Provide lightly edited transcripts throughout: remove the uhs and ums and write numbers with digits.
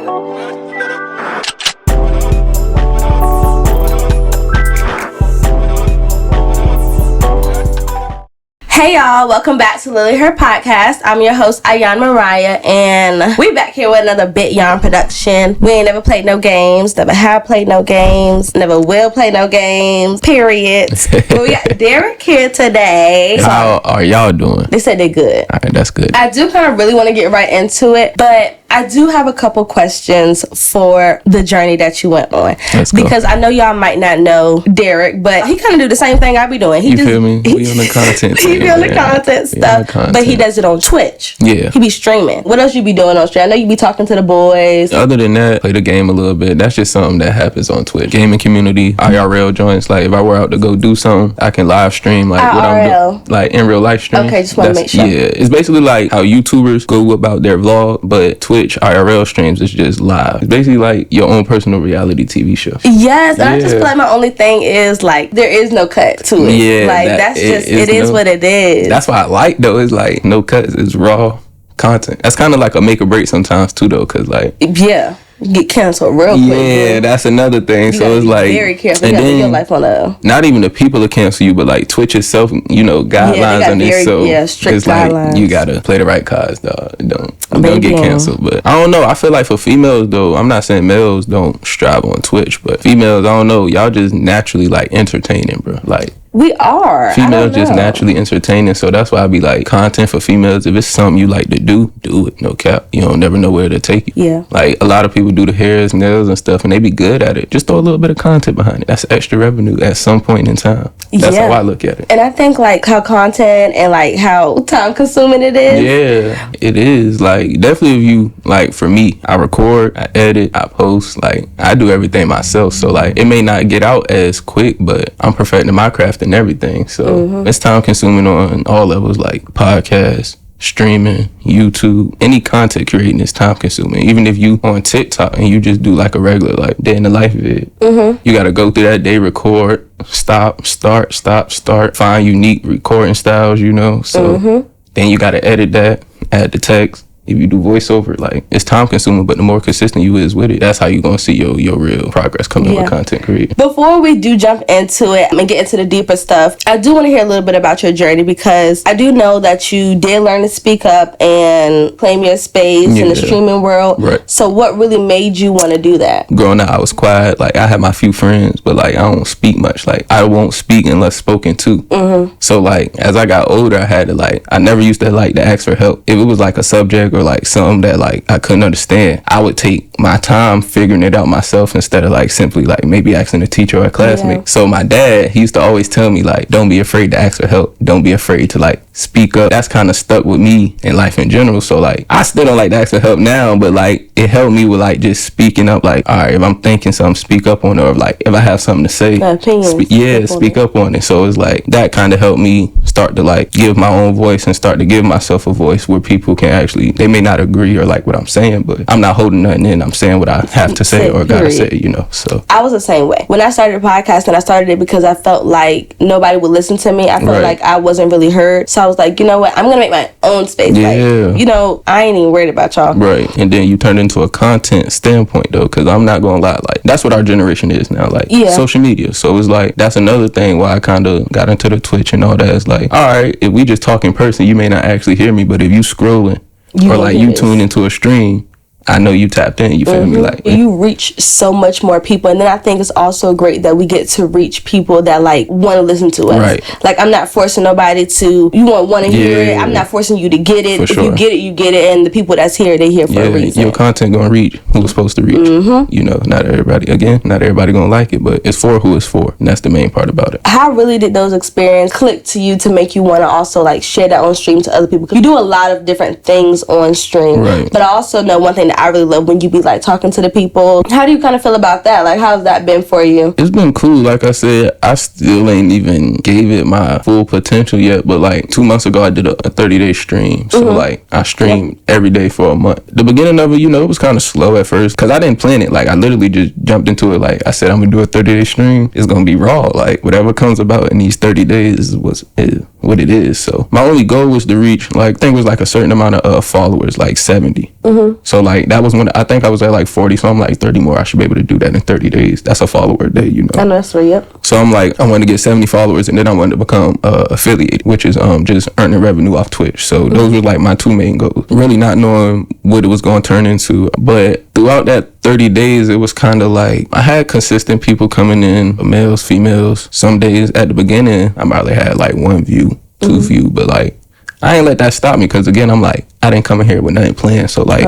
Hey y'all, welcome back to Lily Her Podcast. I'm your host, Ayan Mariah, and we back here with another Bit Yarn production. We ain't never played no games, never have played no games, never will play no games, period. But we got Derek here today. How are y'all doing? They said they're good. All right, that's good. I do kind of really want to get right into it, but I do have a couple questions for the journey that you went on. Let's go. Because I know y'all might not know Derek, but he kind of do the same thing I be doing. You feel me? We on the content. He be on the content stuff, but he does it on Twitch. Yeah. He be streaming. What else you be doing on stream? I know you be talking to the boys. Other than that, play the game a little bit. That's just something that happens on Twitch. Gaming community, IRL joints. Like if I were out to go do something, I can live stream like what I'm doing, like in real life stream. Okay, just want to make sure. Yeah, it's basically like how YouTubers go about their vlog, but Twitch IRL streams is just live. It's basically like your own personal reality TV show. Yes, and I just feel like my only thing is like there is no cut to it. Yeah, like that's just it is what it is. That's what I like though. It's like no cuts. It's raw content. That's kind of like a make or break sometimes too though, because like yeah. Get canceled real quick. Yeah, that's another thing. You so it's like very careful. You gotta put your life on a. Not even the people that cancel you, but like Twitch itself, you know, guidelines on this. So strict it's guidelines. like you gotta play the right cards, dog. Don't get canceled. But I don't know. I feel like for females though, I'm not saying males don't strive on Twitch, but females, I don't know. Y'all just naturally like entertaining, bro. Like. We are. Females just naturally entertaining, so that's why I be like, content for females, if it's something you like to do it, no cap. You don't never know where to take you. Yeah. Like, a lot of people do the hairs, nails, and stuff, and they be good at it. Just throw a little bit of content behind it. That's extra revenue at some point in time. That's how I look at it. And I think, like, how content and, like, how time-consuming it is. Yeah, it is. Like, definitely if you, like, for me, I record, I edit, I post, like, I do everything myself. So, like, it may not get out as quick, but I'm perfecting my craft and everything, so it's time consuming on all levels, like podcasts, streaming, YouTube, any content creating is time consuming. Even if you on TikTok and you just do like a regular like day in the life vid, you gotta go through that day, record, stop, start, find unique recording styles, you know, so then you gotta edit that, add the text. If you do voiceover, like, it's time consuming, but the more consistent you is with it, that's how you gonna see your real progress coming with content creating. Before we do jump into it and get into the deeper stuff, I do want to hear a little bit about your journey, because I do know that you did learn to speak up and claim your space in the streaming world. Right. So what really made you want to do that? Growing up, I was quiet. Like, I had my few friends, but like, I don't speak much. Like, I won't speak unless spoken to. So like, as I got older, I had to like, I never used to like to ask for help. If it was like a subject or like something that like I couldn't understand, I would take my time figuring it out myself instead of like simply like maybe asking a teacher or a classmate. So my dad, he used to always tell me like, don't be afraid to ask for help, don't be afraid to like speak up. That's kind of stuck with me in life in general. So like, I still don't like to ask for help now, but like it helped me with like just speaking up. Like, all right, if I'm thinking something, speak up on it, or like if I have something to say, speak up on it. So it's like that kind of helped me start to like give my own voice and start to give myself a voice where people can actually, they may not agree or like what I'm saying, but I'm not holding nothing in. I'm saying what I have to say or gotta say, you know. So I was the same way when I started a podcast, and I started it because I felt like nobody would listen to me. I felt like I wasn't really heard. So I was like, you know what, I'm gonna make my own space. Like, you know, I ain't even worried about y'all. Right. And then you turn into a content standpoint though, because I'm not gonna lie, like that's what our generation is now, like social media. So it's like that's another thing why I kind of got into the Twitch and all that. It's like, all right, if we just talk in person, you may not actually hear me, but if you scrolling or like you tune into a stream, I know you tapped in, you feel me? Like you reach so much more people. And then I think it's also great that we get to reach people that like want to listen to us. Right. Like, I'm not forcing nobody to, you want to hear it. I'm not forcing you to get it. If you get it, you get it. And the people that's here, they here for a reason. Your content gonna reach who it's supposed to reach. You know, not everybody gonna like it, but it's for who it's for. And that's the main part about it. How really did those experiences click to you to make you want to also like share that on stream to other people? Because you do a lot of different things on stream. Right. But I also know one thing that I really love when you be like talking to the people. How do you kind of feel about that? Like, how's that been for you? It's been cool. Like I said, I still ain't even gave it my full potential yet, but like 2 months ago I did a 30-day stream. So like I streamed every day for a month. The beginning of it, you know, it was kind of slow at first because I didn't plan it. Like I literally just jumped into it. Like I said, I'm gonna do a 30-day stream. It's gonna be raw. Like whatever comes about in these 30 days is what what it is. So my only goal was to reach, like, I think it was like a certain amount of followers, like 70. So like that was when I think I was at like 40, so I'm like 30 more. I should be able to do that in 30 days. That's a follower a day, you know. I know, that's right. Yep. So I'm like, I wanted to get 70 followers, and then I wanted to become affiliated, which is just earning revenue off Twitch. So those were like my two main goals. Really not knowing what it was going to turn into, but throughout that 30 days, it was kind of like I had consistent people coming in, males, females. Some days at the beginning, I probably had like 1 view, 2 view, but like I ain't let that stop me, because again, I'm like, I didn't come in here with nothing planned. So like,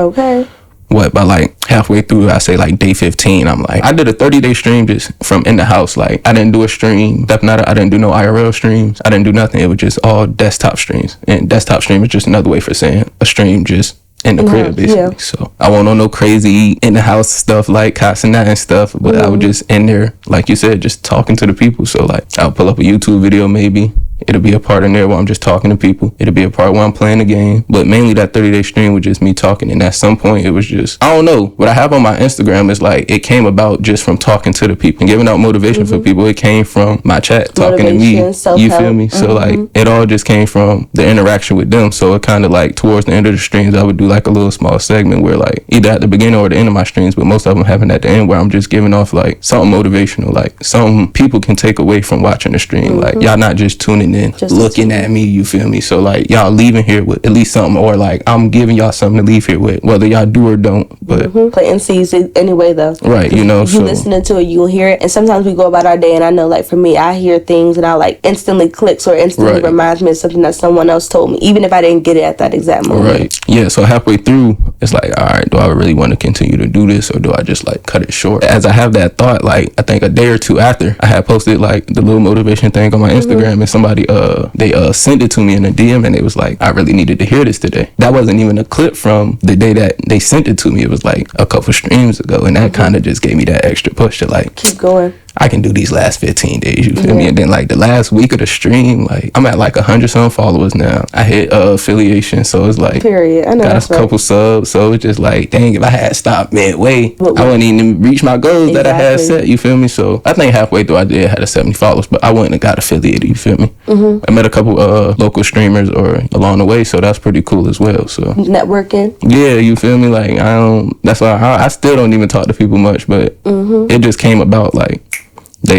by like halfway through, I say like day 15, I'm like, I did a 30-day stream just from in the house. Like I didn't do a stream, I didn't do no IRL streams. I didn't do nothing. It was just all desktop streams. And desktop stream is just another way for saying a stream just in the crib, basically. Yeah. So I wasn't on no crazy in the house stuff like cots and that and stuff, but I was just in there, like you said, just talking to the people. So like I'll pull up a YouTube video, maybe it'll be a part in there where I'm just talking to people. It'll be a part where I'm playing the game. But mainly that 30-day stream was just me talking. And at some point, it was just, I don't know. What I have on my Instagram is like, it came about just from talking to the people and giving out motivation for people. It came from my chat, talking to me. Self-help. You feel me? So like, it all just came from the interaction with them. So it kind of like, towards the end of the streams, I would do like a little small segment where like, either at the beginning or the end of my streams, but most of them happen at the end, where I'm just giving off like something motivational, like something people can take away from watching the stream. Like, y'all not just tuning in, just looking at me, you feel me? So like, y'all leaving here with at least something, or like I'm giving y'all something to leave here with, whether y'all do or don't. But planting seeds anyway, though. Right, you know. You listening to it, you'll hear it. And sometimes we go about our day, and I know, like for me, I hear things and I like instantly clicks or instantly reminds me of something that someone else told me, even if I didn't get it at that exact moment. Right. Yeah. So halfway through, it's like, all right, do I really want to continue to do this, or do I just like cut it short? As I have that thought, like I think a day or two after, I had posted like the little motivation thing on my Instagram, and somebody they sent it to me in a DM, and it was like, I really needed to hear this today. That wasn't even a clip from the day that they sent it to me. It was like a couple streams ago, and that kind of just gave me that extra push to like keep going. I can do these last 15 days, you feel me? And then like the last week of the stream, like I'm at like 100 some followers now. I hit affiliation, so it's like period. I know, got a couple subs, so it's just like, dang, if I had stopped midway, I wouldn't even reach my goals that I had set, you feel me? So I think halfway through I did had a 70 followers, but I wouldn't have got affiliated, you feel me? I met a couple local streamers or along the way, so that's pretty cool as well. So networking, yeah, you feel me? Like that's why I still don't even talk to people much, but it just came about like,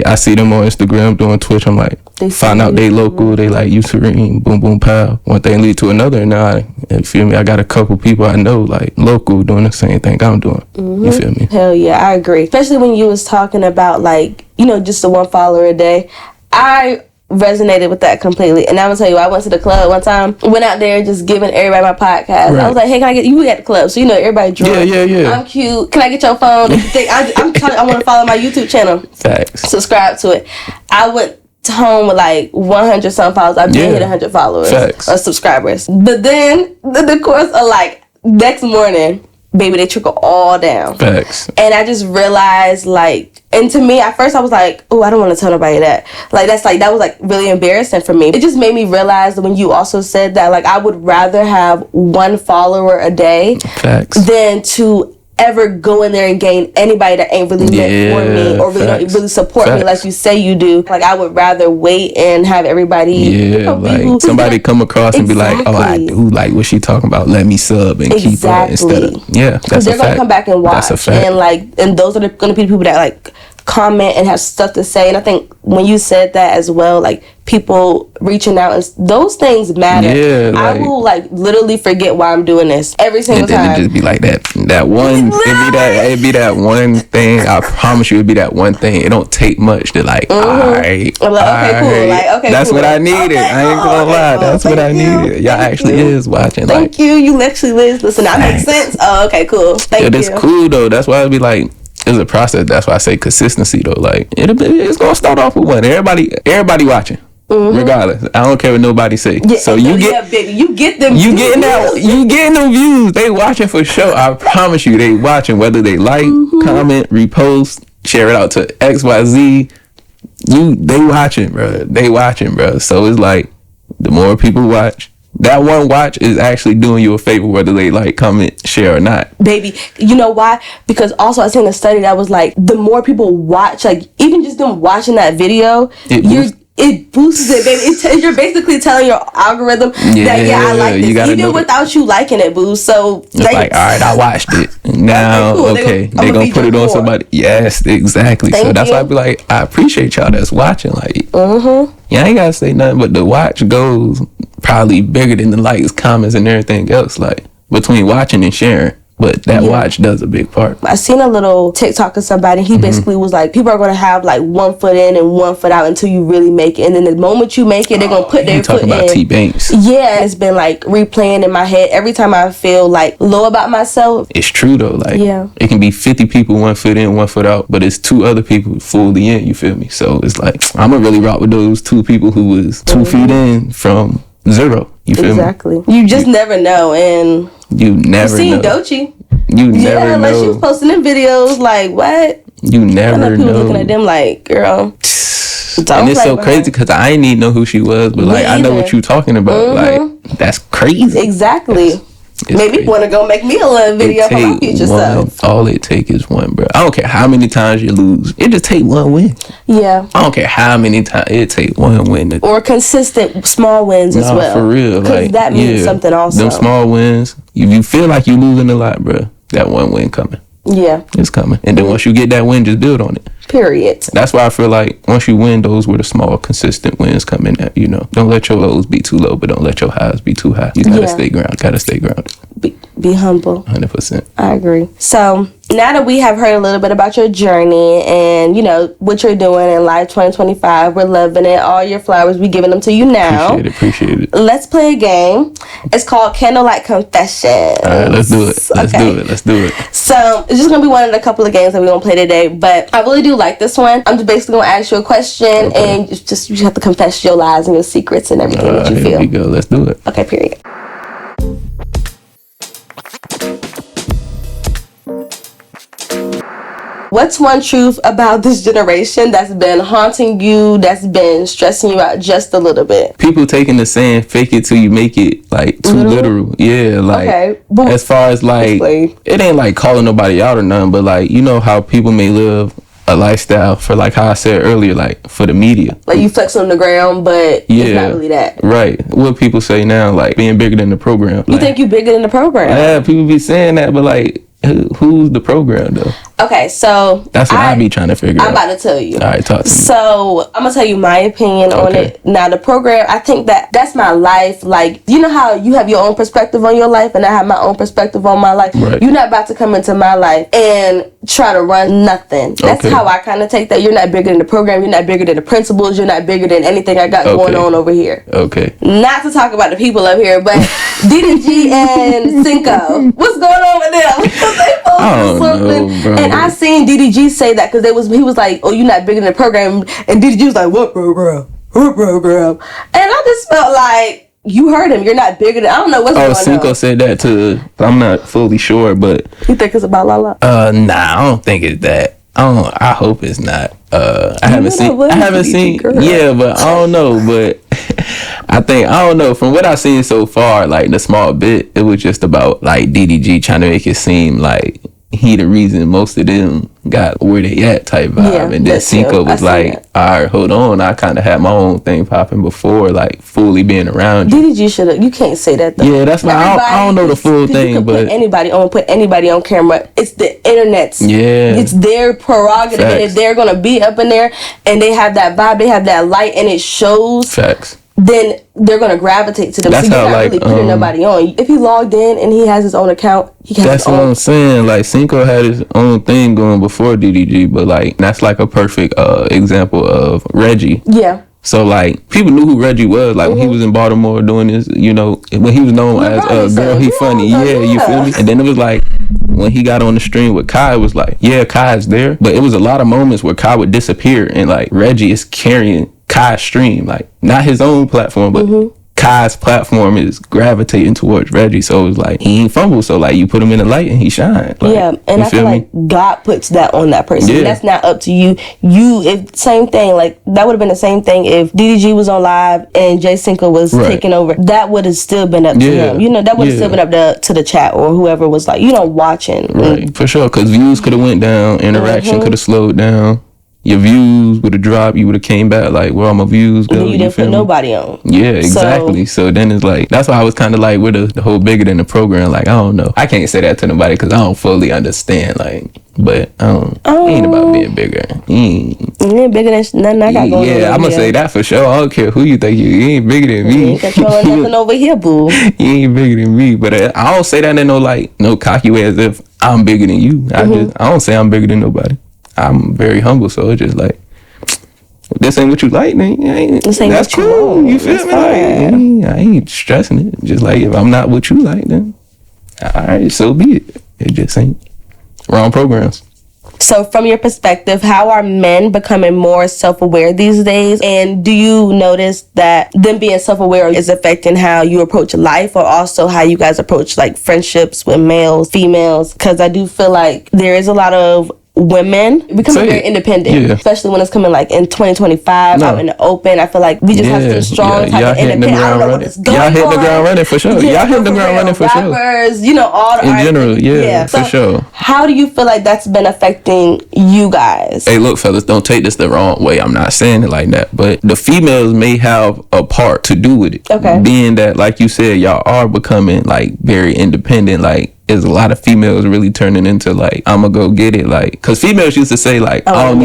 I see them on Instagram doing Twitch. I'm like, find out they local. They like Userine, boom, boom, pow. One thing lead to another. And now, you feel me? I got a couple people I know like local doing the same thing I'm doing. You feel me? Hell yeah, I agree. Especially when you was talking about like, you know, just the 1 follower a day. I resonated with that completely. And I'm gonna tell you, I went to the club one time, went out there just giving everybody my podcast. I was like, hey, can I get you at the club? So you know, everybody drunk. Yeah. I'm cute. Can I get your phone? If you think I want to follow my YouTube channel. Facts. Subscribe to it. I went home with like 100 some followers. I've been hit 100 followers or subscribers. But then the course of like next morning, baby, they trickle all down. Facts. And I just realized like, and to me, at first I was like, oh, I don't want to tell nobody that. Like, that was like really embarrassing for me. It just made me realize that when you also said that, like, I would rather have 1 follower a day than to ever go in there and gain anybody that ain't really meant for me or really don't really support me like you say you do. Like, I would rather wait and have everybody like somebody come across and be like, oh, I do like what she talking about, let me sub and keep her instead of that's they're gonna come back and watch. And like, and those are gonna be the people that like comment and have stuff to say. And I think when you said that as well, like people reaching out, and those things matter. I will like literally forget why I'm doing this every single time. And then it just be like that one. It'd be that one thing. I promise you, it'd be that one thing. It don't take much to like. All right. I'm like, okay, cool. Like, okay, that's what I needed. I ain't gonna lie. That's what I needed. Y'all actually is watching. Thank you. You actually listen. That makes sense. Oh, okay, cool. Thank you. That's cool though. That's why I'd be like, it's a process. That's why I say consistency though. Like it's gonna start off with one. Everybody watching. Regardless, I don't care what nobody say. So baby, you get them. You getting them views. They watching for sure. I promise you, they watching. Whether they like, comment, repost, share it out to XYZ. They watching, bro. They watching, bro. So it's like the more people watch, that one watch is actually doing you a favor, whether they like, comment, share or not. Baby, you know why? Because also I seen a study that was like, the more people watch, like even just them watching that video, it boosts it, baby. You're basically telling your algorithm that I like this, even without you liking it, boo. So it's like, all right, I watched it. Now, okay, they're gonna put it on somebody. Yes, exactly. So that's why I be like, I appreciate y'all that's watching. Like, I ain't gotta say nothing, but the watch goes probably bigger than the likes, comments, and everything else. Like between watching and sharing. But that watch does a big part. I seen a little TikTok of somebody. He basically was like, people are going to have like 1 foot in and 1 foot out until you really make it. And then the moment you make it, they're going to put their foot in. You talking about T Banks. Yeah, it's been like replaying in my head every time I feel like low about myself. It's true though. Like, it can be 50 people 1 foot in, 1 foot out, but it's 2 other people fully in, you feel me? So it's like, I'm going to really rock with those 2 people who was 2 feet in from 0. You feel me? Exactly. You just never know. And you never know. Doechii. You never know. Like she was posting them videos like, what? You never people know. Looking at them like, girl. And it's so crazy because I ain't even know who she was, but like I know what you talking about. Like that's crazy. Exactly. Maybe you want to go make me a little video for my future self. All it take is one, bro. I don't care how many times you lose. It just take one win. Yeah. I don't care how many times. It take one win. Or consistent small wins as well. For real. Because that means something also. Them small wins. If you feel like you losing a lot, bro, that one win coming. Yeah. It's coming. And then once you get that win, just build on it. Period. That's why I feel like once you win, those were the small, consistent wins coming at, Don't let your lows be too low, but don't let your highs be too high. You gotta stay grounded. Be humble. 100%. I agree. So now that we have heard a little bit about your journey and, what you're doing in life 2025, we're loving it. All your flowers, we giving them to you now. Appreciate it. Let's play a game. It's called Candlelight Confession. All right, let's do it. Let's do it. So it's just going to be one of the couple of games that we're going to play today, but I really do like this one. I'm just basically going to ask you a question and you have to confess your lies and your secrets and everything that you feel. Here we go. Let's do it. Okay, period. What's one truth about this generation that's been haunting you, that's been stressing you out just a little bit? People taking the saying, fake it till you make it, like, too literal. Yeah, like, as far as, like, it ain't, like, calling nobody out or nothing, but, like, you know how people may live a lifestyle for, like, how I said earlier, like, for the media. Like, you flex on the ground, but it's not really that. Right. What people say now, like, being bigger than the program. You think you bigger than the program? Yeah, people be saying that, but, like, who's the program, though? Okay, so that's what I be trying to figure out. I'm about to tell you. All right, talk to me. So I'm gonna tell you my opinion on it. Now, the program, I think that's my life. Like, you know how you have your own perspective on your life, and I have my own perspective on my life. Right. You're not about to come into my life and try to run nothing. That's how I kind of take that. You're not bigger than the program. You're not bigger than the principals. You're not bigger than anything I got going on over here. Okay. Not to talk about the people up here, but DDG and Cinco. What's going on with them? Because they posted something, bro. and I seen DDG say that because he was like, "Oh, you're not bigger than the program," and DDG was like, "What program? What program?" And I just felt like you heard him. You're not bigger than. I don't know what's going on. Cinco said that too. I'm not fully sure, but you think it's about Lala? Nah, I don't think it's that. I hope it's not. I haven't seen. Yeah, but I don't know. But I don't know. From what I've seen so far, like the small bit, it was just about like DDG trying to make it seem like he the reason most of them got where they at type vibe. Yeah, and then Cinco was like, all right, hold on, I kind of had my own thing popping before, like fully being around you. DDG should have, you can't say that though. Yeah, that's why I don't know the full thing, you but put anybody on camera. It's the internet's. Yeah. It's their prerogative. Facts. And if they're going to be up in there and they have that vibe, they have that light and it shows. Facts. Then they're gonna gravitate to them. That's so you're how, not like, really putting nobody on. If he logged in and he has his own account, he can. That's what I'm saying. Like Cinco had his own thing going before DDG, but like that's like a perfect example of Reggie. Yeah. So like people knew who Reggie was. Like when he was in Baltimore doing this, when he was known as Girl He Funny. Yeah, you feel me? And then it was like when he got on the stream with Kai, it was like, yeah, Kai's there, but it was a lot of moments where Kai would disappear and like Reggie is carrying Kai's stream, like not his own platform, but Kai's platform is gravitating towards Reggie. So it was like he ain't fumble, so like you put him in the light and he shine. Like, yeah, and I feel like God puts that on that person. Yeah. That's not up to you. If same thing, like that would have been the same thing if DDG was on live and Jay Cinco was taking over. That would have still been up to him. That would have still been up to the chat or whoever was like, watching. Right, for sure, because views could have went down, interaction could have slowed down. your views would have dropped. You would have came back like, where all my views go? You didn't put nobody on. Yeah, exactly. So then it's like, that's why I was kind of like, with the whole bigger than the program. Like, I don't know. I can't say that to nobody because I don't fully understand. Like, but it ain't about being bigger. You ain't bigger than nothing I got going on. Yeah, I'm gonna say that for sure. I don't care who you think you ain't bigger than me. You ain't controlling nothing over here, boo. You ain't bigger than me. But I don't say that in no cocky way as if I'm bigger than you. I don't say I'm bigger than nobody. I'm very humble, so it's just like, if this ain't what you like, then that's cool. You feel me? Like, I ain't stressing it. Just like, if I'm not what you like, then all right, so be it. It just ain't. Wrong programs. So from your perspective, how are men becoming more self-aware these days? And do you notice that them being self-aware is affecting how you approach life, or also how you guys approach like friendships with males, females? Because I do feel like there is a lot of women becoming very independent, especially when it's coming like in 2025 out in the open. I feel like we just have some strong type of independent. I don't know what is going on. Y'all hitting the ground running for sure. Y'all hitting the ground running for sure. Rappers, all the in general, so for sure. How do you feel like that's been affecting you guys? Hey, look, fellas, don't take this the wrong way. I'm not saying it like that, but the females may have a part to do with it. Okay. Being that, like you said, y'all are becoming like very independent. Like, is a lot of females really turning into like, I'ma go get it, like, because females used to say like, I don't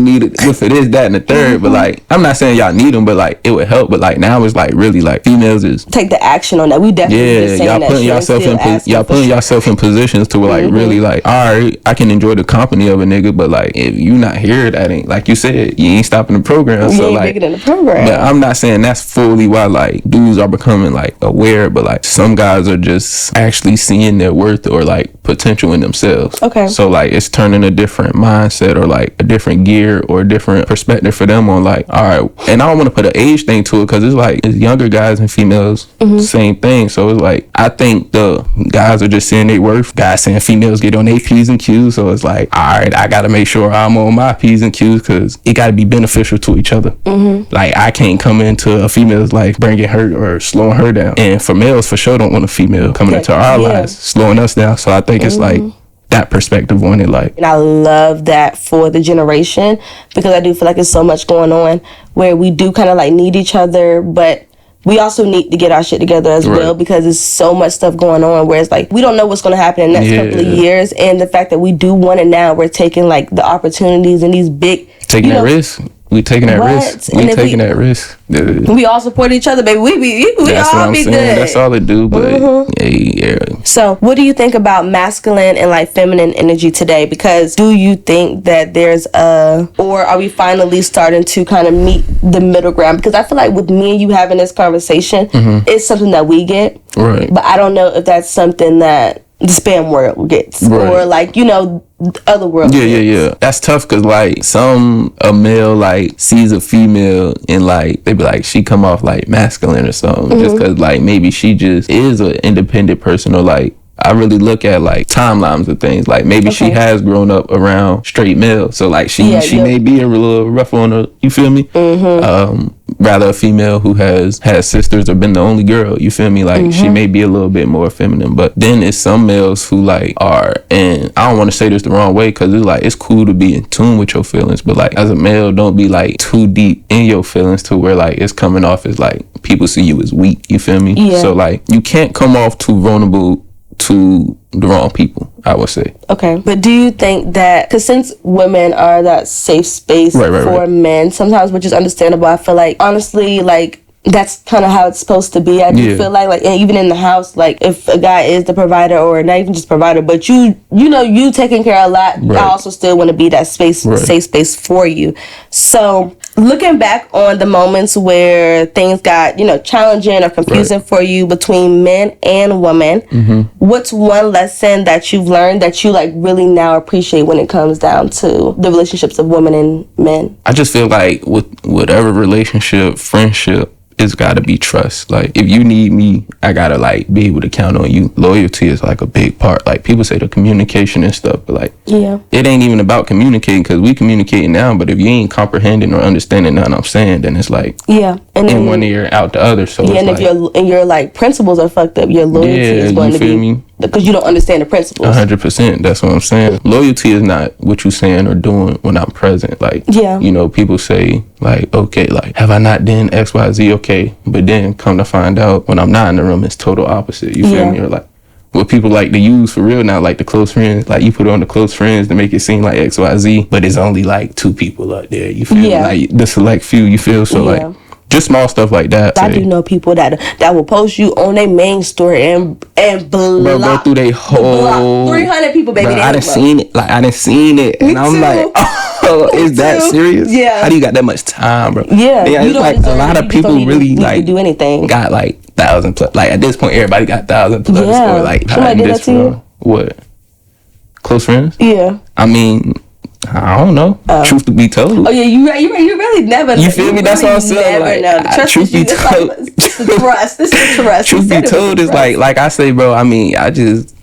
need it for this, that, and the third. But like, I'm not saying y'all need them, but like, it would help. But like, now it's like really like females is take the action on that. We definitely y'all putting yourself in positions to where like really like, all right, I can enjoy the company of a nigga, but like, if you not here, that ain't, like you said, you ain't stopping the program. You so ain't like, bigger than the program. But I'm not saying that's fully why like dudes are becoming like aware, but like some guys are just actually seeing their worth or like potential in themselves. Okay. So like, it's turning a different mindset or like a different gear or a different perspective for them on like, all right. And I don't want to put an age thing to it, because it's like, it's younger guys and females, same thing. So it's like, I think the guys are just seeing their worth. Guys saying females get on their P's and Q's. So it's like, all right, I got to make sure I'm on my P's and Q's, because it got to be beneficial to each other. Like, I can't come into a female's life bringing her or slowing her down. And for males, for sure, don't want a female coming into our lives, slowing us down. So I think it's like that perspective on it. Like, and I love that for the generation, because I do feel like there's so much going on where we do kind of like need each other, but we also need to get our shit together as well, because there's so much stuff going on where it's like, we don't know what's going to happen in the next couple of years. And the fact that we do want it now, we're taking like the opportunities and these big, that risk. We taking that risk. We taking that risk. We all support each other, baby. We that's all what I'm be saying. good. That's all it do. But yeah. So, what do you think about masculine and like feminine energy today? Because do you think that there's or are we finally starting to kind of meet the middle ground? Because I feel like with me and you having this conversation, it's something that we get, right? But I don't know if that's something that the spam world gets, or like other world. Yeah. That's tough, because like a male like sees a female and like they be like, she come off like masculine or something, just because like maybe she just is an independent person, or like, I really look at like timelines of things. Like maybe she has grown up around straight males, so like she may be a little rough on her. You feel me? Rather a female who has sisters or been the only girl. You feel me? Like she may be a little bit more feminine. But then it's some males who like are, and I don't want to say this the wrong way, because it's like, it's cool to be in tune with your feelings, but like as a male, don't be like too deep in your feelings to where like it's coming off as like people see you as weak. You feel me? So like, you can't come off too vulnerable to the wrong people, I would say. Okay. But do you think that, because since women are that safe space for men, sometimes, which is understandable, I feel like, honestly, like, that's kind of how it's supposed to be. I do feel like, and even in the house, like, if a guy is the provider, or not even just provider, but you taking care of a lot, I also still want to be that space, safe space for you. So, looking back on the moments where things got, challenging or confusing for you between men and women, what's one lesson that you've learned that you like really now appreciate when it comes down to the relationships of women and men? I just feel like with whatever relationship, friendship, it's gotta be trust. Like, if you need me, I gotta like be able to count on you. Loyalty is like a big part. Like, people say the communication and stuff, but like, it ain't even about communicating, because we communicating now, but if you ain't comprehending or understanding nothing I'm saying, then it's like, and then, in one ear out the other. So and if your like principles are fucked up, your loyalty is going to be because you don't understand the principles. 100%. That's what I'm saying. Loyalty is not what you saying or doing when I'm present. Like, you know, people say like, okay, like, have I not done X, Y, Z? Okay, but then come to find out when I'm not in the room, it's total opposite. You feel me? Or like, what people like to use for real now, like the close friends, like you put on the close friends to make it seem like X, Y, Z, but it's only like 2 people out there. You feel me? Like the select few. You feel so like. Just small stuff like that. I do know people that will post you on their main story and block. Bro, through their whole 300 people, baby. Bro, I done seen it. Like I done seen it, and I'm like, oh, is that serious? Yeah. How do you got that much time, bro? Yeah. It's like a lot of people really like do anything. Got like 1,000 plus. Like at this point, everybody got 1,000 plus. Yeah. Or like somebody did that to you? What? Close friends? Yeah. I mean, I don't know. Truth to be told. Oh yeah, you really never. You feel me? That's what I'm saying. Like, truth be told, this is trust. This is trust. Truth be told, is like I say, bro. I mean, I just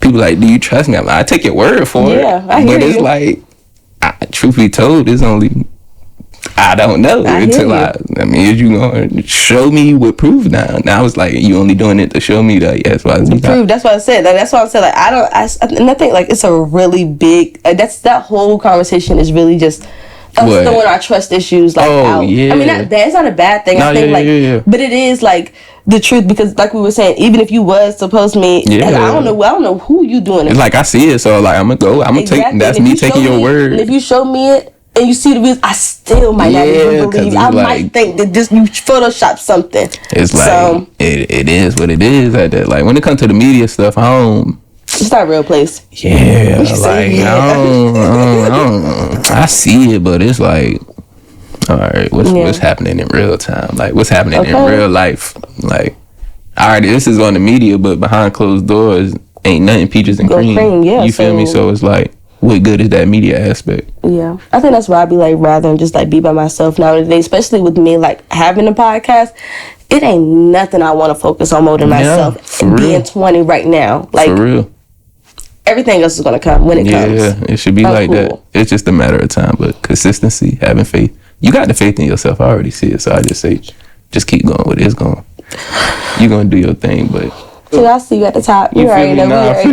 people like, do you trust me? I take your word for it. Yeah, I hear you. But it's like, truth be told, it's only. I don't know until I mean, is you gonna show me with proof now? Now it's like you only doing it to show me that yes, why is proof? That's what I said. That's why I said and I think like it's a really big. That whole conversation is really just us throwing our trust issues out. Yeah. I mean, that's not a bad thing. I think but it is like the truth because like we were saying, even if you was supposed to me, and I don't know who you doing it. It's like I see it, so like I'm gonna go. I'm gonna take. That's me taking your word. And if you show me it. And you see the views, I still might not even believe. I might think that just you Photoshop something. It's like it is what it is. Like when it comes to the media stuff, it's not a real place. Yeah, like I don't. I see it, but it's like, all right, what's happening in real time? Like what's happening in real life? Like, all right, this is on the media, but behind closed doors, ain't nothing peaches and cream. You feel me? So it's like. What good is that media aspect? Yeah, I think that's why I be like rather than just like be by myself nowadays, especially with me like having a podcast. It ain't nothing I want to focus on more than myself. Being 20 right now, like for real. Everything else is gonna come when it comes. Yeah, it should be like that. It's just a matter of time, but consistency, having faith. You got the faith in yourself. I already see it, so I just say, just keep going with it. It's going. You're gonna do your thing, but. So I'll see you at the top. You already know. For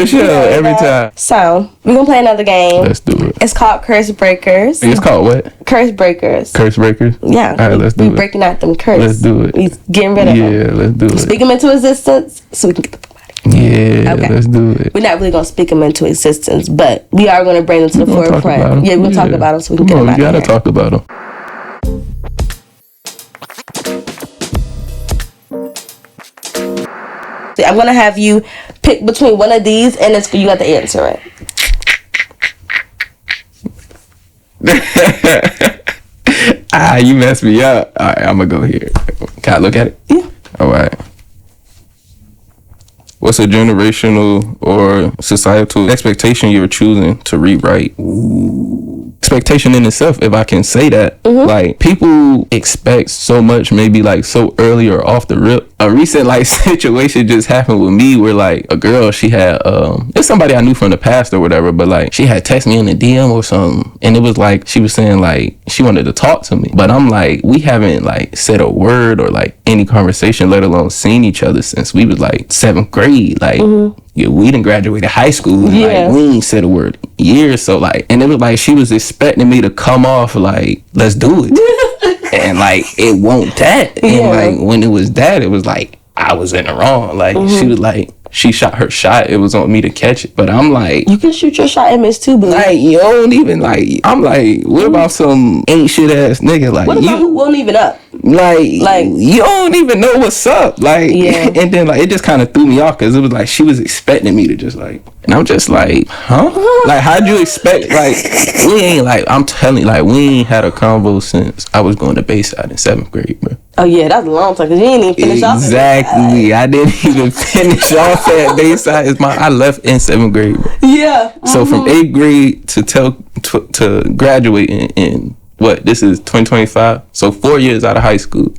sure. Every time. So we're gonna play another game. Let's do it. It's called Curse Breakers. It's called what? Curse Breakers. Curse Breakers? Yeah. All right, let's do it. We breaking out them curse. Let's do it. We getting rid of them. Yeah, let's do it. Speak them into existence so we can get the fuck out of here. Yeah, okay. Let's do it. We're not really gonna speak them into existence, but we are gonna bring them to the forefront. Yeah, we're gonna talk about them so we can get them out of here. You gotta talk about them. I'm gonna have you pick between one of these, and you got to answer it. You messed me up. All right, I'm gonna go here. Can I look at it? Yeah. All right. What's a generational or societal expectation you're choosing to rewrite? Ooh. Expectation in itself, if I can say that, like people expect so much, maybe like so early or off the rip. A recent like situation just happened with me where like a girl, she had it's somebody I knew from the past or whatever, but like she had texted me in the DM or something, and it was like she was saying like she wanted to talk to me, but I'm like, we haven't like said a word or like any conversation, let alone seen each other since we was like 7th grade. Like yeah, we didn't graduated high school. Like we ain't said a word years. So like, and it was like she was expecting me to come off like, let's do it. And like it won't that. And like when it was that, it was like I was in the wrong. Like she was like, she shot her shot. It was on me to catch it. But I'm like, you can shoot your shot and miss too, boo. Like you don't even like. I'm like, what about some ain't shit ass nigga? Like what about who won't even up? Like you don't even know what's up. Like and then like it just kind of threw me off because it was like she was expecting me to just like, and I'm just like, huh? Like how'd you expect? Like we ain't like, I'm telling you, like we ain't had a convo since I was going to Bayside in 7th grade, bro. Oh yeah, that's a long time because you ain't even finish off. Exactly, I didn't even finish off at Bayside. I left in 7th grade, bro. Yeah. So from 8th grade to graduate in what? This is 2025. So 4 years out of high school,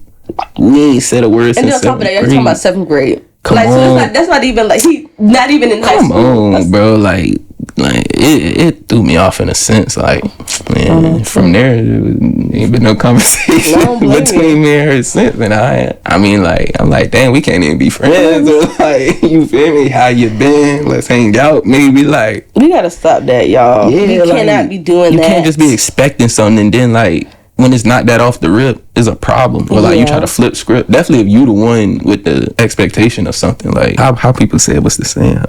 we ain't said a word since 7th grade. And on top of that, you're talking about 7th grade. Come like, on. So that's not even like he not even in high school. Come on, bro. Like it threw me off in a sense. Like, man, from there, ain't been no conversation between me and her since. And I mean, like, I'm like, damn, we can't even be friends. Or like, you feel me? How you been? Let's hang out. Maybe like, we gotta stop that, y'all. Yeah, we cannot be doing that. You can't just be expecting something and then like, when it's not that off the rip, is a problem. Or like you try to flip script. Definitely if you the one with the expectation of something. Like how people say, what's the saying?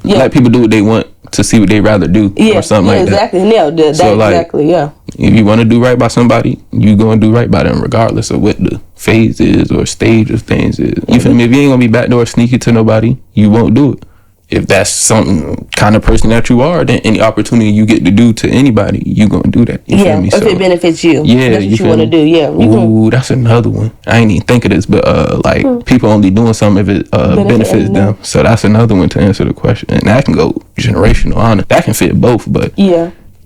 Let people do what they want to see what they rather do. Or something like exactly. that. Nailed it. So like, exactly, yeah. If you want to do right by somebody, you going to do right by them regardless of what the phase is or stage of things is. You feel me? If you ain't going to be backdoor sneaky to nobody, you won't do it. If that's something kind of person that you are, then any opportunity you get to do to anybody, you gonna do that. You feel me? If it benefits you. Yeah, that's what you want to do. Yeah. Ooh, that's another one. I ain't even think of this, but like people only doing something if it benefits them. So that's another one to answer the question, and that can go generational on it. That can fit both, but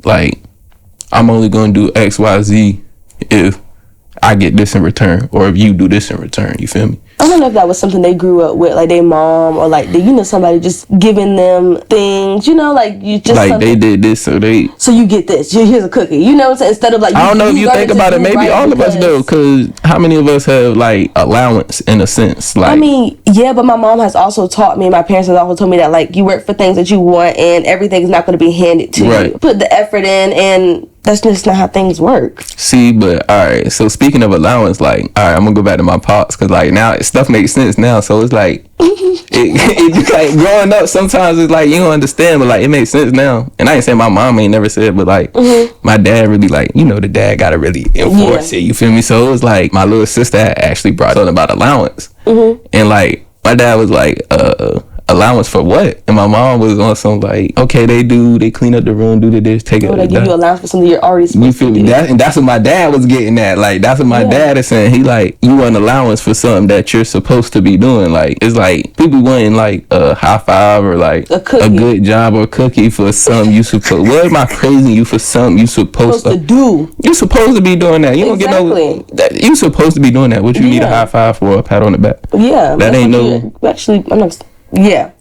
like I'm only gonna do X, Y, Z if I get this in return, or if you do this in return. You feel me? I don't know if that was something they grew up with, like their mom, or like somebody just giving them things, like you just like they did this, so you get this. Here's a cookie, what I'm saying? Instead of like, I don't know if you think about it, maybe all of us do, because how many of us have like allowance in a sense? Like, I mean, yeah, but my mom has also taught me, my parents have also told me that like you work for things that you want, and everything is not going to be handed to you. Put the effort in, and that's just not how things work. See, but all right. So speaking of allowance, like, all right, I'm gonna go back to my pops because like now stuff makes sense now. So it's like, it like growing up. Sometimes it's like you don't understand, but like it makes sense now. And I ain't saying my mom ain't never said, but like my dad really like the dad gotta really enforce it. You feel me? So it was like my little sister actually brought something about allowance, and like my dad was like, allowance for what? And my mom was on some like, okay, they clean up the room, do this, take it. They give you allowance for something you're already supposed to do. And that's what my dad was getting at. Like that's what my dad is saying. He like, you want allowance for something that you're supposed to be doing. Like it's like people wanting like a high five or like a good job or cookie for something you supposed. What am I praising you for something you supposed to do? You're supposed to be doing that. You don't get no. You supposed to be doing that. What you need a high five for, a pat on the back? Yeah, that ain't no. Actually, I'm not. Yeah.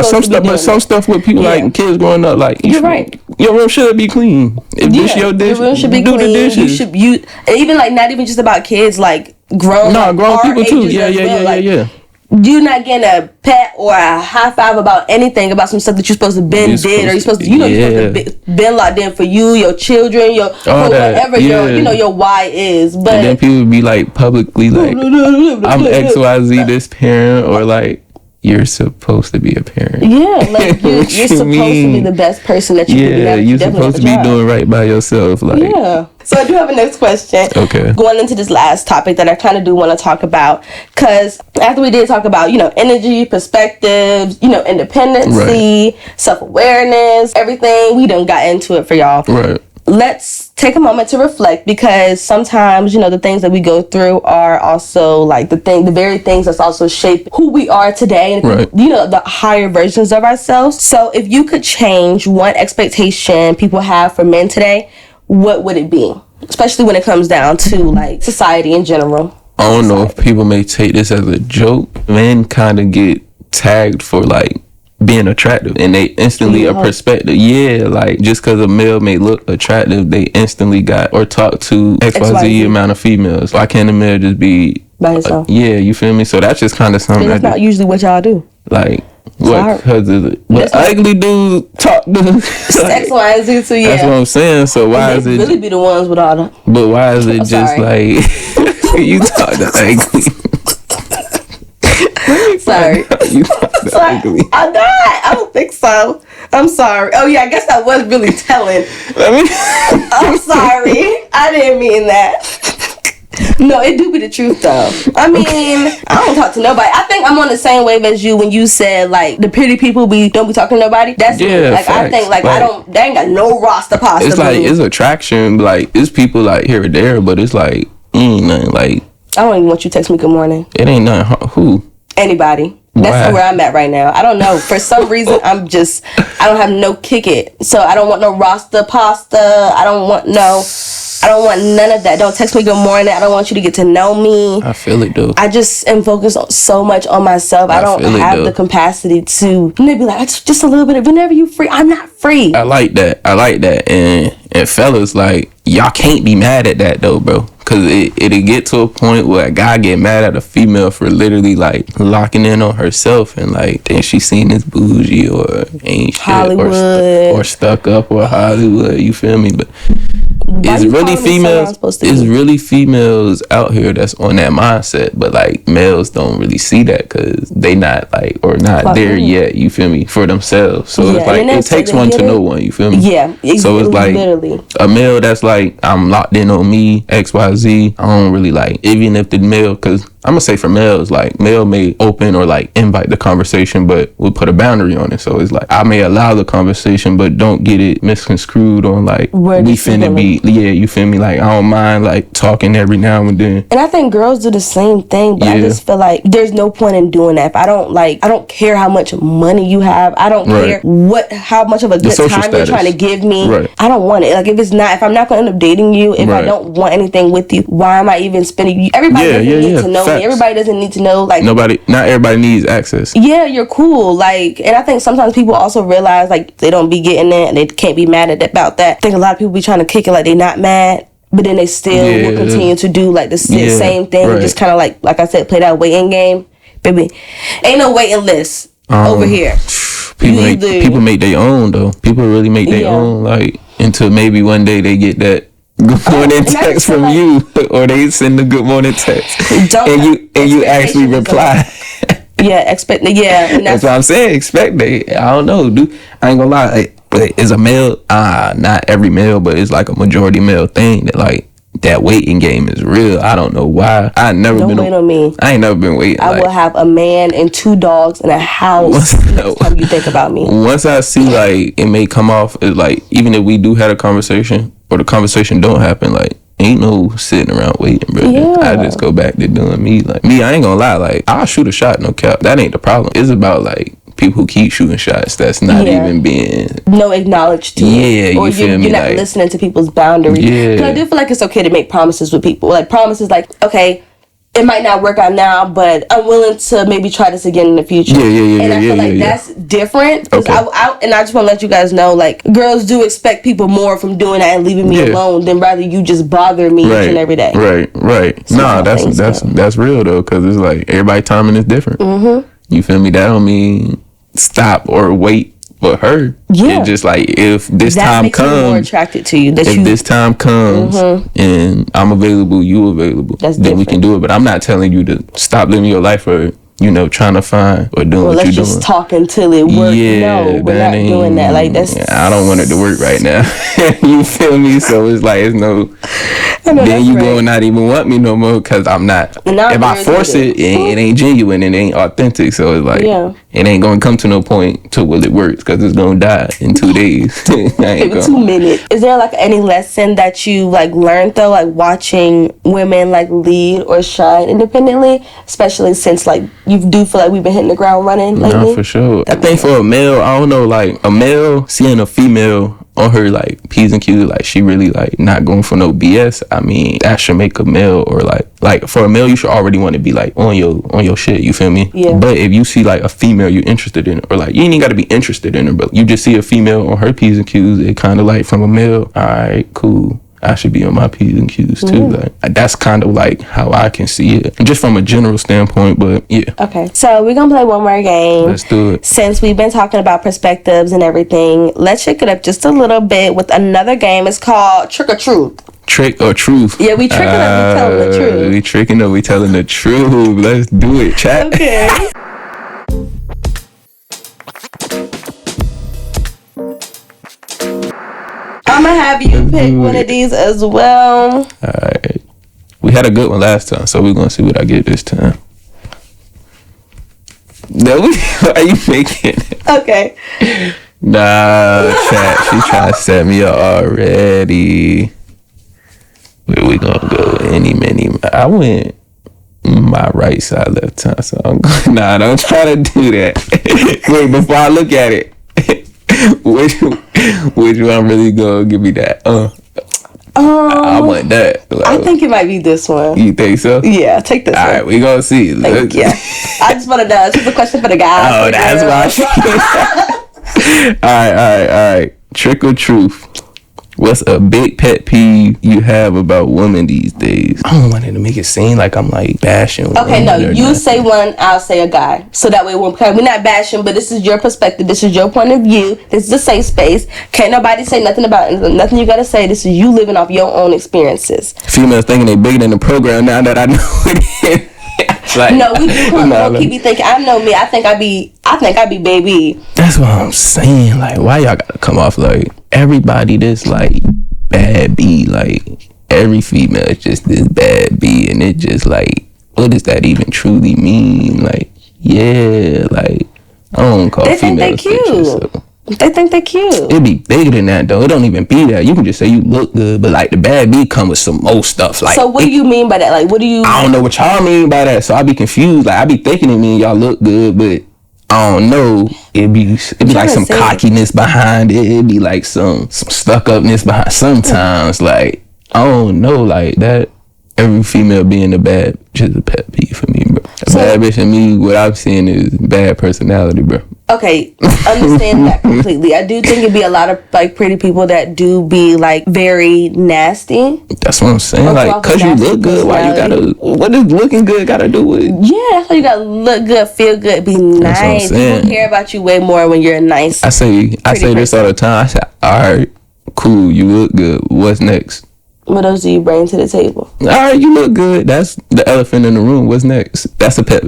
Some stuff, but some stuff with people like kids growing up, like you're right. Your room should be clean. If this your dish, your room should be clean. The dishes. And even like not even just about kids, like grown people too. Yeah. You're not getting a pat or a high five about anything, about some stuff that you're supposed to did, or you're supposed to, you're supposed to been locked in for you, your children, whatever your why is. But and then people be like publicly like, I'm XYZ this parent, or like, you're supposed to be a parent. Yeah, like you're supposed to be the best person that you can be. Yeah, you're supposed to be doing right by yourself. Like, yeah. So I do have a next question. Okay. Going into this last topic that I kind of do want to talk about, because after we did talk about, energy, perspectives, independency, self-awareness, everything, we done got into it for y'all. Right. Let's take a moment to reflect, because sometimes, the things that we go through are also like the very things that's also shape who we are today, and the higher versions of ourselves. So if you could change one expectation people have for men today, what would it be? Especially when it comes down to like society in general. I don't know if people may take this as a joke. Men kind of get tagged for like being attractive, and they instantly a perspective. Yeah, like just because a male may look attractive, they instantly got or talk to XYZ amount of females. Why can't a male just be by himself? Yeah, you feel me? So that's just kind of something. That's not usually what y'all do. Like what? Because what ugly dudes talk to X, Y, and Z. So yeah, that's what I'm saying. So why is it really be the ones with all the? But why is it just like you talk to ugly? Sorry. Ugly. I'm not. I don't think so. I'm sorry. Oh yeah, I guess that was really telling. I'm sorry. I didn't mean that. No, it do be the truth though. I mean, I don't talk to nobody. I think I'm on the same wave as you when you said like the pretty people don't be talking to nobody. That's me. Like facts. I think like they ain't got no roster pasta. It's like it's attraction, like it's people like here or there, but it's like ain't nothing like. I don't even want you to text me good morning. It ain't nothing. Who? Anybody. That's where I'm at right now. I don't know. For some reason, I don't have no kick it. So I don't want no roster pasta. I don't want no. I don't want none of that. Don't text me good morning. I don't want you to get to know me. I feel it though. I just am focused so much on myself. I don't have the capacity to maybe like just a little bit of whenever you free. I'm not free. I like that. And fellas, like, y'all can't be mad at that though, bro. Cause it'll get to a point where a guy get mad at a female for literally like locking in on herself and like think she seen this bougie or ain't shit Hollywood. or stuck up or Hollywood. You feel me? But it's really females out here that's on that mindset, but like males don't really see that because they not like or not there yet. You feel me? For themselves. So it's like it takes one to know one. You feel me? Yeah. So it's like literally a male that's like I'm locked in on me XYZ. I don't really like even if the male because I'm gonna say for males, like male may open or like invite the conversation, but we'll put a boundary on it. So it's like I may allow the conversation, but don't get it misconstrued on like we finna be. Yeah, you feel me? Like I don't mind like talking every now and then. And I think girls do the same thing, but I just feel like there's no point in doing that. If I don't care how much money you have. I don't care how much of a good time you're trying to give me. Right. I don't want it. Like if I'm not gonna end up dating you, if I don't want anything with you, why am I even spending? Everybody doesn't need to know. Everybody doesn't need to know. Like not everybody needs access. Yeah, you're cool. Like, and I think sometimes people also realize like they don't be getting it and they can't be mad about that. I think a lot of people be trying to kick it like they not mad, but then they still will continue to do like the same thing and just kind of like I said, play that waiting game. Baby, ain't no waiting list over here. People make their own though. People really make their own. Like until maybe one day they get that good morning text from you, or they send the good morning text, and you actually reply. That's what I'm saying. Expect they. I don't know, dude. I ain't gonna lie. But it's a male. Not every male, but it's like a majority male thing that like that waiting game is real. I don't know why. I ain't never been on me. I ain't never been waiting. I will have a man and 2 dogs in a house next time you think about me. Once I see like it may come off as like even if we do have a conversation. Or the conversation don't happen, like, ain't no sitting around waiting, bro. Yeah. I just go back to doing me. Like, me, I ain't gonna lie, like, I'll shoot a shot, no cap. That ain't the problem. It's about, like, people who keep shooting shots that's not even being... No acknowledged to it. Yeah, you feel me? You're not listening to people's boundaries. Yeah. Because I do feel like it's okay to make promises with people. Like, promises like, okay... It might not work out now, but I'm willing to maybe try this again in the future. And I feel like that's different. Okay. I just want to let you guys know, like, girls do expect people more from doing that and leaving me alone than rather you just bother me each and every day. Right. So nah, that's real, though, because it's like everybody's timing is different. Mm-hmm. You feel me? That don't mean stop or wait for her. Yeah. It's just like if this time comes, more attracted to you. This time comes and I'm available, you available, then we can do it. But I'm not telling you to stop living your life or trying to find or doing what you're doing. Let's just talk until it works. Yeah, no, we're not doing that. Like that's. I don't want it to work right now. You feel me? So it's like it's no. Then you gonna not even want me no more because I'm not. If I force it, it ain't genuine and it ain't authentic. So it's like it ain't gonna come to no point to will it works because it's gonna die in 2 days. 2 minutes. Is there like any lesson that you like learned though, like watching women like lead or shine independently, especially since like you do feel like we've been hitting the ground running lately? No, for sure. I think for a male, I don't know, like a male seeing a female on her like P's and Q's, like she really like not going for no BS. I mean, that should make a male or like for a male, you should already want to be like on your shit. You feel me? Yeah. But if you see like a female you're interested in, or like you ain't even got to be interested in her, but you just see a female on her P's and Q's, it kind of like from a male. All right, cool. I should be on my P's and Q's too. Like that's kind of like how I can see it, just from a general standpoint. But yeah. Okay, so we're gonna play one more game. Let's do it. Since we've been talking about perspectives and everything, let's shake it up just a little bit with another game. It's called Trick or Truth. Trick or truth? Yeah, we tricking up. We telling the truth. We tricking up. We telling the truth. Let's do it, chat. Okay. I'm gonna have you pick one of these as well. Alright. We had a good one last time, so we're gonna see what I get this time. No, why are you making it? Okay. Nah, chat. She trying to set me up already. Where we gonna go? I went my right side, left side, so I'm going. Nah, don't try to do that. Wait, before I look at it. Which one really gonna give me that? I want that. Like, I think it might be this one. You think so? Yeah, take this one. All right, we gonna see. Thank you. I just want to know. It's just a question for the guys. Oh, that's why. All right. Trick or truth. What's a big pet peeve you have about women these days? I don't want it to make it seem like I'm like bashing. Okay, no, you say one, I'll say a guy. So that way we're not bashing, but this is your perspective. This is your point of view. This is a safe space. Can't nobody say nothing about it. Nothing you gotta say. This is you living off your own experiences. Females thinking they bigger than the program now that I know it. Like, no, we do come on, keep you thinking. I know me. I think I be baby. That's what I'm saying. Like, why y'all gotta come off like everybody this like bad B? Like every female is just this bad B, and it just like, what does that even truly mean? Like, yeah, like I don't call females bitches. So. They think they're cute. It be bigger than that though. It don't even be that. You can just say you look good, but like the bad B come with some more stuff. Like, so what do you mean by that? Like, what do you? I don't know what y'all mean by that. So I be confused. Like I be thinking it mean y'all look good, but I don't know. It be like some cockiness behind it. It be like some stuck upness behind. Sometimes like I don't know, like that. Every female being a bad bitch is a pet peeve for me, bro. A bad bitch in me, what I'm seeing is bad personality, bro. Okay, understand that completely. I do think it'd be a lot of like pretty people that do be like very nasty. That's what I'm saying. Like, cause you look good, why you gotta? What does looking good gotta do with? Yeah, that's why you gotta look good, feel good, be nice. People care about you way more when you're nice. I say this all the time. I say, all right, cool, you look good. What's next? What else do you bring to the table? All right, you look good. That's the elephant in the room. What's next? That's a pet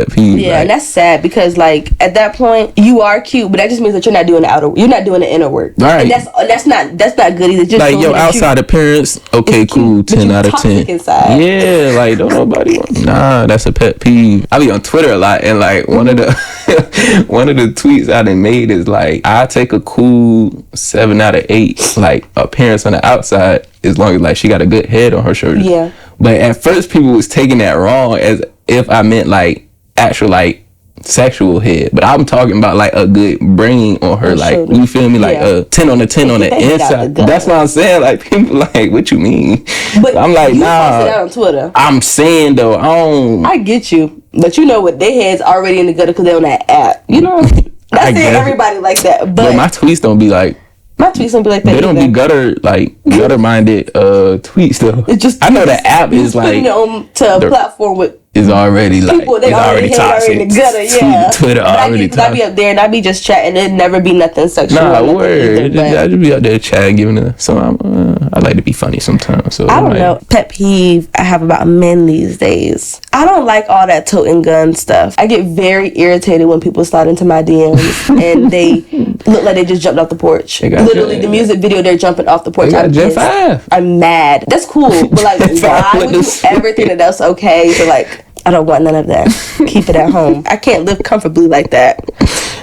peeve. Yeah, like, and that's sad because like at that point you are cute, but that just means that you're not doing the inner work. Right. And that's not good either. Just like your outside appearance, okay, cool, 10 out of 10. Inside. Yeah, like don't nobody want. Nah, that's a pet peeve. I be on Twitter a lot, and like one of the tweets I done made is like I take a cool 7 out of 8 like appearance on the outside. As long as like she got a good head on her shoulders. Yeah. But at first people was taking that wrong as if I meant like actual like sexual head. But I'm talking about like a good brain on her. Like shoulder. You feel me? Like a 10 on the 10 on the inside. That's what I'm saying. Like people like, what you mean? But I'm like, nah. Posted that on Twitter. I'm saying though, I get you. But you know what? Their head's already in the gutter because they're on that app. You know? That's it. Everybody like that. But my tweets don't be like. My tweets don't be like that. They don't be gutter minded tweets though. It's just I know the app is like putting it on to a platform with is already like people, they already toxic. Already in the gutter, yeah. Twitter already toxic. I be up there and I be just chatting. It'd never be nothing sexual. Nah, word. I just be out there chatting, giving it. So I like to be funny sometimes. So I don't know. Pet peeve I have about men these days. I don't like all that toting gun stuff. I get very irritated when people slide into my DMs and they look like they just jumped off the porch. Literally, the music video, they're jumping off the porch. I'm mad. That's cool, but like, why would you ever think that that's okay? So like, I don't want none of that. Keep it at home. I can't live comfortably like that.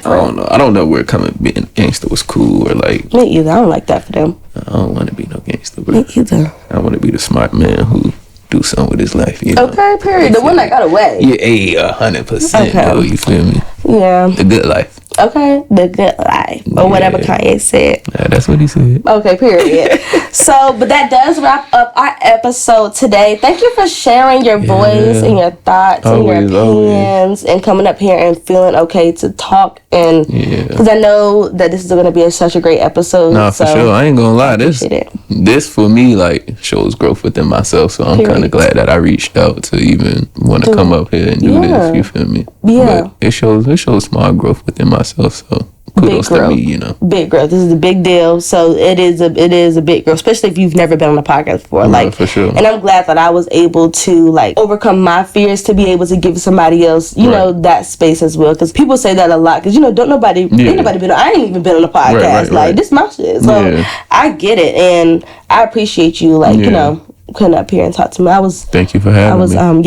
I don't know where being gangster was cool or like. Me either. I don't like that for them. I don't want to be no gangster. Bro. Me either. I want to be the smart man who do something with his life. You know? Okay, period. The one that got away. Yeah, 100%. Though, you feel me? Yeah. The good life. Okay, the good life. Or whatever Kanye said. Yeah, that's what he said. Okay, period. So, but that does wrap up our episode today. Thank you for sharing your voice and your thoughts and your opinions and coming up here and feeling okay to talk. And because I know that this is going to be such a great episode. No, for sure. I ain't going to lie. This for me, like, shows growth within myself. So I'm kind of glad that I reached out to even want to come up here and do this. You feel me? Yeah. But it shows small growth within myself. So kudos to me, you know. Big growth. This is a big deal. So it is a big growth, especially if you've never been on a podcast before. Like, for sure. And I'm glad that I was able to like overcome my fears to be able to give somebody else, you know, that space as well. Because people say that a lot. Because ain't nobody been. I ain't even been on a podcast. Like this, my shit. So I get it, and I appreciate you. Like you know, coming up here and talk to me. Thank you for having me.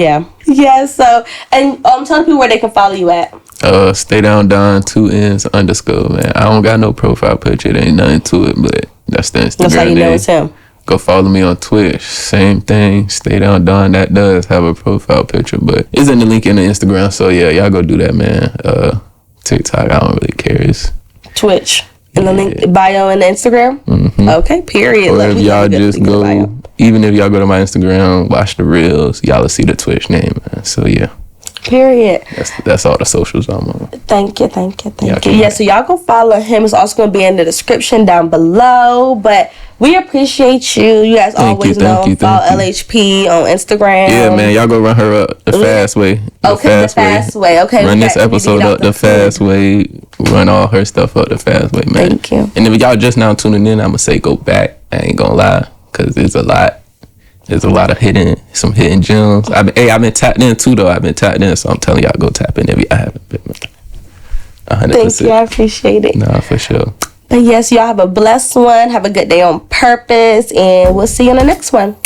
Yeah. So and tell people where they can follow you at. Stay down Don 2Ns _ man. I don't got no profile picture. There ain't nothing to it, but that's the Instagram. That's how you know it's him. Go follow me on Twitch. Same thing. Stay down Don. That does have a profile picture, but it's in the link in the Instagram. So yeah, y'all go do that, man. TikTok, I don't really care. It's Twitch. In the link bio and the Instagram? Mm-hmm. Okay, period. Or if y'all just go, even if y'all go to my Instagram, watch the reels, y'all will see the Twitch name, man. So yeah. Period. That's all the socials I'm on. Thank you. Yeah, so y'all go follow him. It's also going to be in the description down below. But we appreciate you. You guys always know follow LHP on Instagram. Yeah, man. Y'all go run her up the fast way. The fast way. Okay. Run this episode up the fast way. Run all her stuff up the fast way, man. Thank you. And if y'all just now tuning in, I'm going to say go back. I ain't going to lie. Because there's a lot. There's a lot of hidden gems. I've been tapped in too, though. I've been tapped in, so I'm telling y'all, go tap in if you haven't been. 100%. Thank you. I appreciate it. Nah, for sure. But yes, y'all have a blessed one. Have a good day on purpose, and we'll see you in the next one.